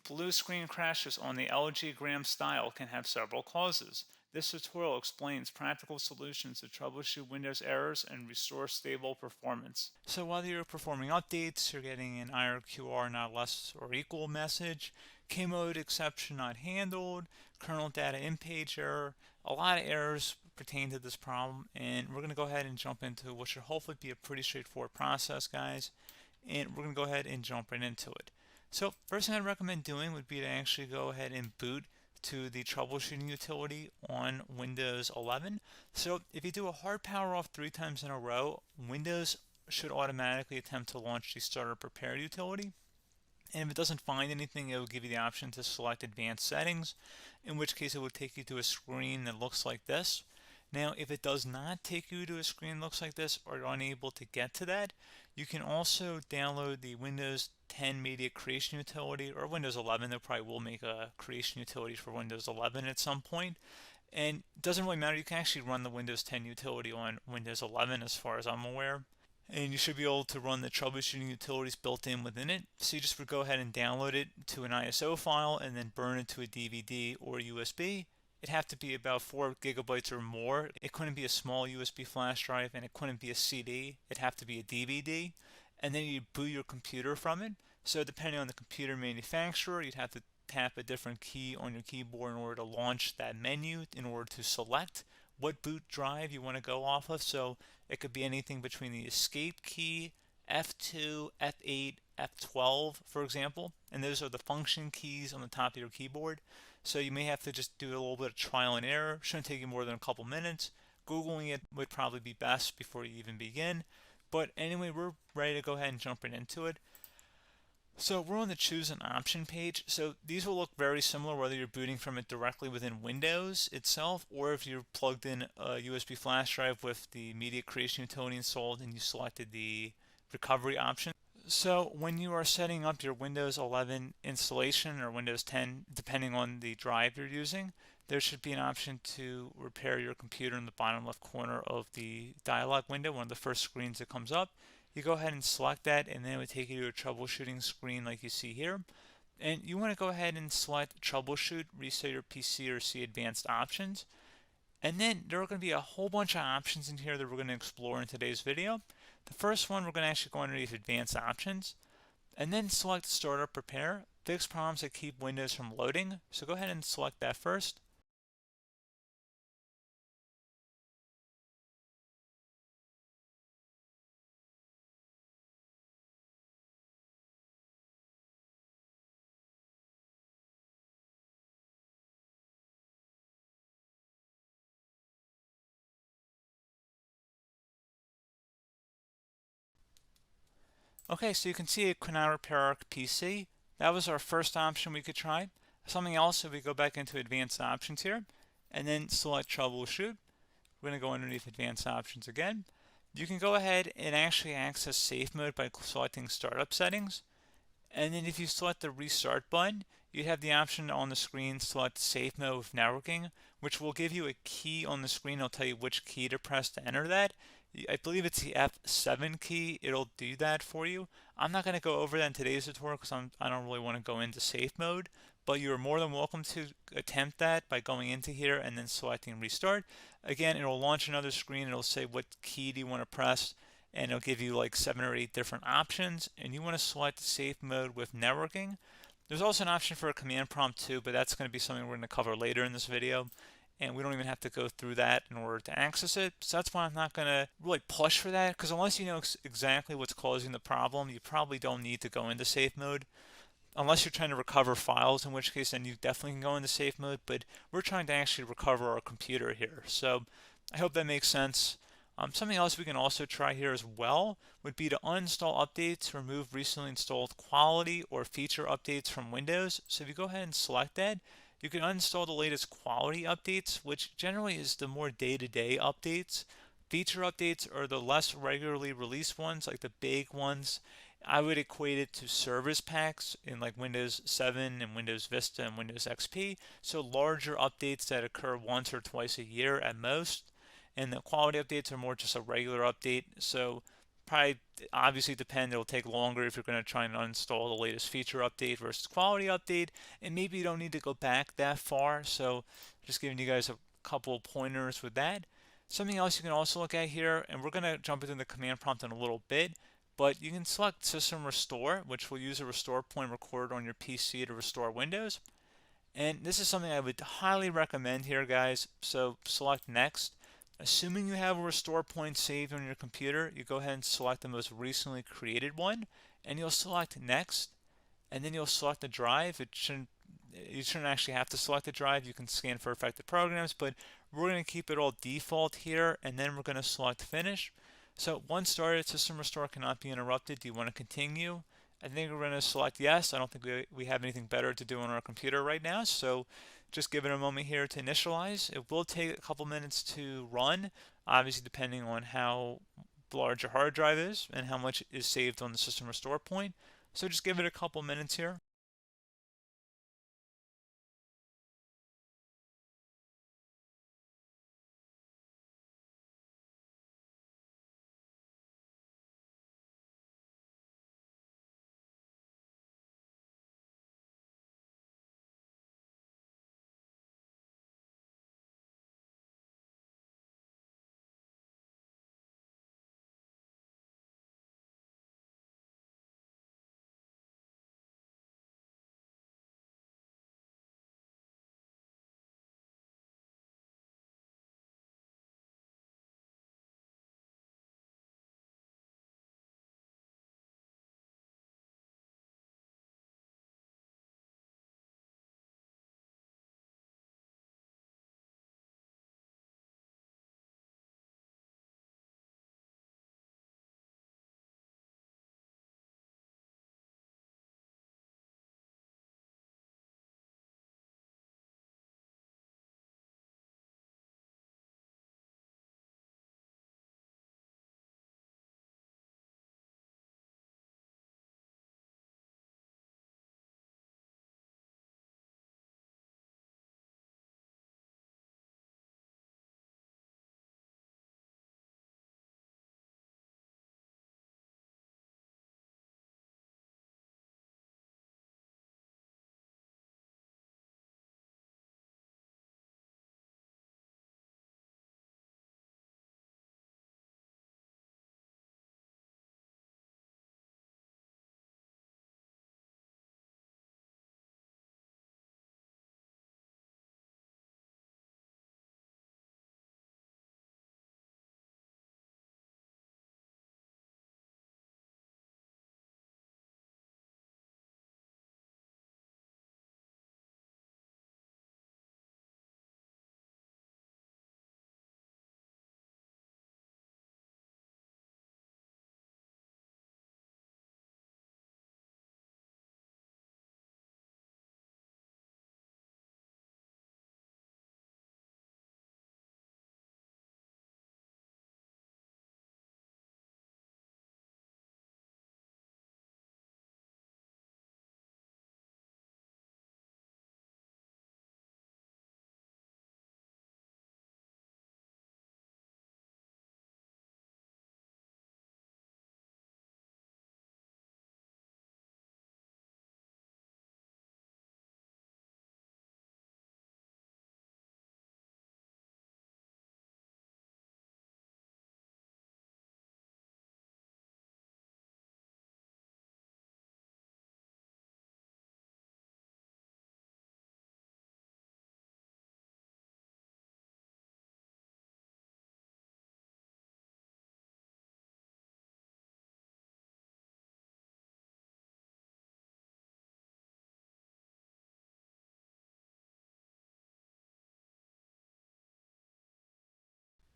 Blue screen crashes on the LG Gram style can have several causes. This tutorial explains practical solutions to troubleshoot Windows errors and restore stable performance. So while you're performing updates, you're getting an IRQR not less or equal message, K-mode exception not handled, kernel data in page error. A lot of errors pertain to this problem, and we're going to go ahead and jump into what should hopefully be a pretty straightforward process, guys. And we're going to go ahead and jump right into it. So first thing I'd recommend doing would be to actually go ahead and boot to the troubleshooting utility on Windows 11. So if you do a hard power off 3 times in a row, Windows should automatically attempt to launch the starter prepare utility. And if it doesn't find anything, it will give you the option to select advanced settings, in which case it will take you to a screen that looks like this. Now, if it does not take you to a screen that looks like this, or you're unable to get to that, you can also download the Windows 10 Media Creation Utility, or Windows 11. They probably will make a creation utility for Windows 11 at some point. And it doesn't really matter. You can actually run the Windows 10 utility on Windows 11 as far as I'm aware. And you should be able to run the troubleshooting utilities built in within it. So you just would go ahead and download it to an ISO file and then burn it to a DVD or USB. It'd have to be about 4 gigabytes or more. It couldn't be a small USB flash drive, and it couldn't be a CD. It'd have to be a DVD. And then you'd boot your computer from it. So depending on the computer manufacturer, you'd have to tap a different key on your keyboard in order to launch that menu, in order to select what boot drive you want to go off of. So it could be anything between the escape key, F2, F8, F12, for example. And those are the function keys on the top of your keyboard. So you may have to just do a little bit of trial and error. Shouldn't take you more than a couple minutes. Googling it would probably be best before you even begin. But anyway, we're ready to go ahead and jump right into it. So we're on the choose an option page. So these will look very similar whether you're booting from it directly within Windows itself, or if you're plugged in a USB flash drive with the media creation utility installed and you selected the recovery option. So when you are setting up your Windows 11 installation or Windows 10, depending on the drive you're using, there should be an option to repair your computer in the bottom left corner of the dialog window, one of the first screens that comes up. You go ahead and select that, and then it would take you to a troubleshooting screen like you see here. And you want to go ahead and select troubleshoot, reset your PC, or see advanced options. And then there are going to be a whole bunch of options in here that we're going to explore in today's video. The first one, we're going to actually go underneath advanced options, and then select startup prepare, fix problems that keep Windows from loading. So go ahead and select that first. Okay, so you can see it could now repair our PC. That was our first option we could try. Something else, if we go back into advanced options here, and then select troubleshoot, we're going to go underneath advanced options again. You can go ahead and actually access safe mode by selecting startup settings. And then if you select the restart button, you have the option on the screen select safe mode with networking, which will give you a key on the screen. It'll tell you which key to press to enter that. I believe it's the F7 key. It'll do that for you. I'm not going to go over that in today's tutorial because I don't really want to go into safe mode, but you're more than welcome to attempt that by going into here and then selecting restart. Again, it'll launch another screen. It'll say what key do you want to press, and it'll give you like 7 or 8 different options, and you want to select safe mode with networking. There's also an option for a command prompt too, but that's going to be something we're going to cover later in this video, and we don't even have to go through that in order to access it. So that's why I'm not going to really push for that, because unless you know exactly what's causing the problem, you probably don't need to go into safe mode. Unless you're trying to recover files, in which case then you definitely can go into safe mode, but we're trying to actually recover our computer here. So I hope that makes sense. Something else we can also try here as well would be to uninstall updates, remove recently installed quality or feature updates from Windows. So if you go ahead and select that, you can uninstall the latest quality updates, which generally is the more day-to-day updates. Feature updates are the less regularly released ones, like the big ones. I would equate it to service packs in like Windows 7 and Windows Vista and Windows XP. So larger updates that occur once or twice a year at most. And the quality updates are more just a regular update. So probably obviously depend. It'll take longer if you're going to try and uninstall the latest feature update versus quality update, and maybe you don't need to go back that far. So just giving you guys a couple pointers with that. Something else you can also look at here, and we're going to jump into the command prompt in a little bit, but you can select System Restore, which will use a restore point recorded on your PC to restore Windows. And this is something I would highly recommend here, guys. So select Next. Assuming you have a restore point saved on your computer, you go ahead and select the most recently created one, and you'll select Next, and then you'll select the drive. You shouldn't actually have to select the drive. You can scan for affected programs, but we're going to keep it all default here, and then we're going to select Finish. So once started, System Restore cannot be interrupted. Do you want to continue? I think we're going to select yes. I don't think we have anything better to do on our computer right now, so just give it a moment here to initialize. It will take a couple minutes to run, obviously depending on how large your hard drive is and how much is saved on the System Restore point. So just give it a couple minutes here.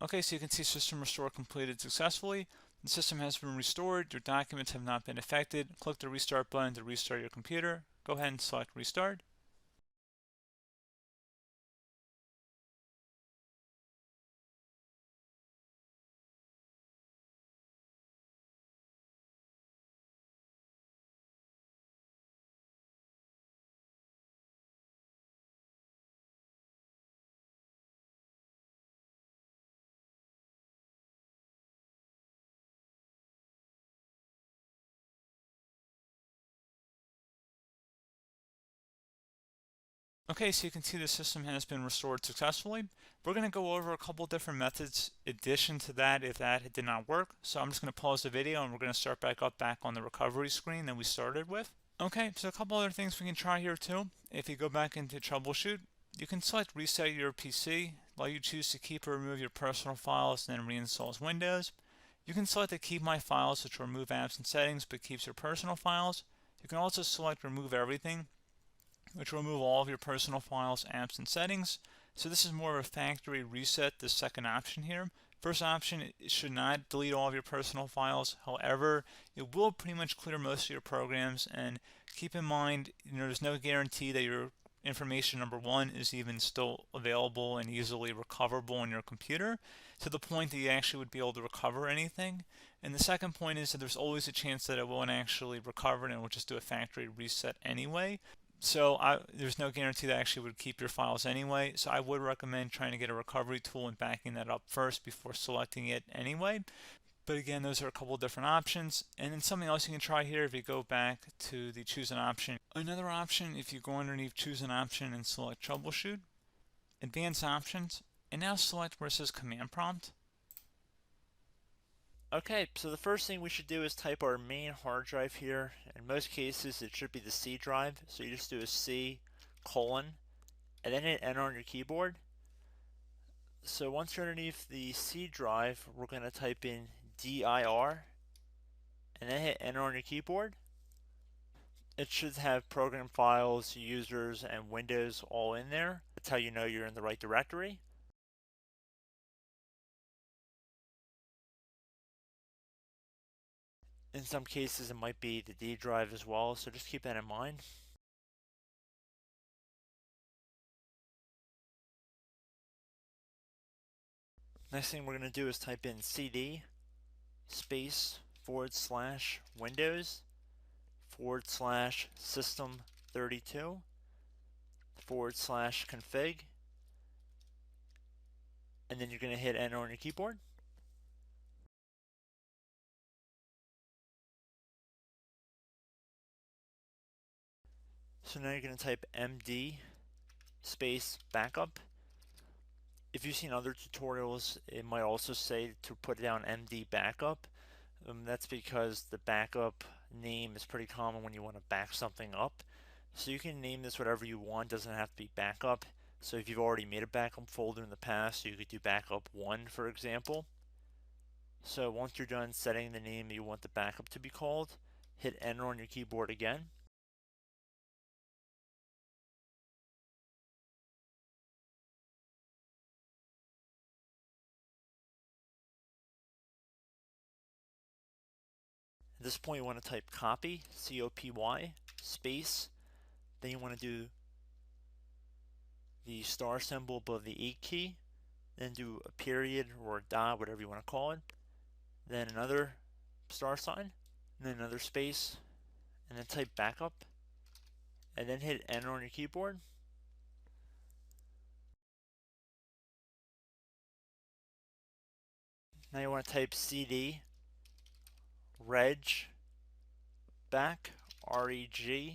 Okay, so you can see System Restore completed successfully. The system has been restored. Your documents have not been affected. Click the Restart button to restart your computer. Go ahead and select Restart. Okay, so you can see the system has been restored successfully. We're going to go over a couple different methods in addition to that if that did not work. So I'm just going to pause the video and we're going to start back up back on the recovery screen that we started with. Okay, so a couple other things we can try here too. If you go back into troubleshoot, you can select reset your PC, while you choose to keep or remove your personal files and then reinstalls Windows. You can select to keep my files, which will remove apps and settings but keeps your personal files. You can also select remove everything, which will remove all of your personal files, apps, and settings. So this is more of a factory reset, the second option here. First option, it should not delete all of your personal files. However, it will pretty much clear most of your programs. And keep in mind, there's no guarantee that your information, number one, is even still available and easily recoverable on your computer to the point that you actually would be able to recover anything. And the second point is that there's always a chance that it won't actually recover and it will just do a factory reset anyway. So there's no guarantee that actually would keep your files anyway. So I would recommend trying to get a recovery tool and backing that up first before selecting it anyway. But again, those are a couple different options. And then something else you can try here if you go back to the choose an option. Another option, if you go underneath choose an option and select troubleshoot, advanced options, and now select where it says command prompt. Okay, so the first thing we should do is type our main hard drive here. In most cases, it should be the C drive. So you just do a C colon and then hit enter on your keyboard. So once you're underneath the C drive, we're going to type in dir and then hit enter on your keyboard. It should have program files, users, and Windows all in there. That's how you know you're in the right directory. In some cases, it might be the D drive as well, so just keep that in mind. Next thing we're going to do is type in cd space / Windows / system 32 / config, and then you're going to hit enter on your keyboard. So now you're going to type md space backup. If you've seen other tutorials, it might also say to put down md backup. That's because the backup name is pretty common when you want to back something up. So you can name this whatever you want, doesn't have to be backup. So if you've already made a backup folder in the past, you could do backup 1, for example. So once you're done setting the name you want the backup to be called, hit enter on your keyboard again. At this point you want to type copy, C-O-P-Y, space, then you want to do the star symbol above the 8 key, then do a period or a dot, whatever you want to call it, then another star sign, and then another space, and then type backup, and then hit enter on your keyboard. Now you want to type cd reg back, REG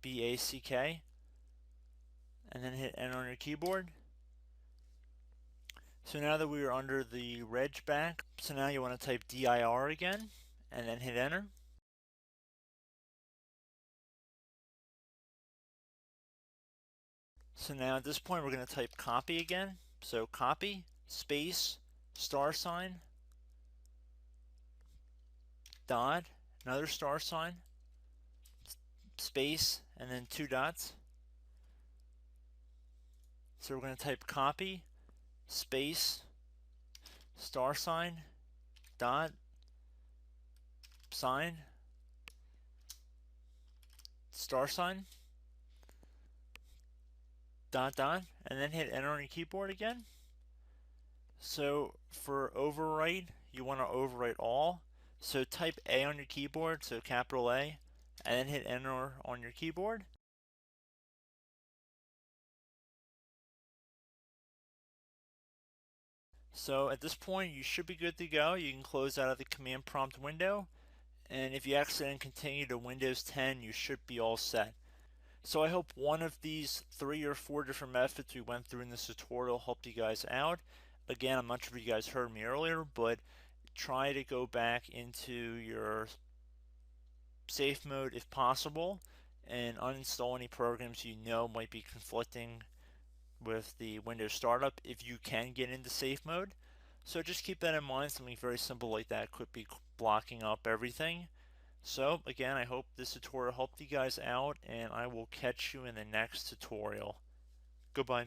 BACK, and then hit enter on your keyboard. So now that we are under the reg back, so now you want to type dir again, and then hit enter. So now at this point we're going to type copy again. So copy, space, star sign, dot, another star sign, space, and then 2 dots. So we're going to type copy, space, star sign, dot, sign, star sign, dot, dot, and then hit enter on your keyboard again. So for overwrite, you want to overwrite all. So type A on your keyboard, so capital A, and then hit enter on your keyboard. So at this point, you should be good to go. You can close out of the command prompt window. And if you accidentally continue to Windows 10, you should be all set. So I hope one of these 3 or 4 different methods we went through in this tutorial helped you guys out. Again, I'm not sure if you guys heard me earlier, but try to go back into your safe mode if possible and uninstall any programs you know might be conflicting with the Windows startup if you can get into safe mode. So just keep that in mind. Something very simple like that could be blocking up everything. So again, I hope this tutorial helped you guys out, and I will catch you in the next tutorial. Goodbye.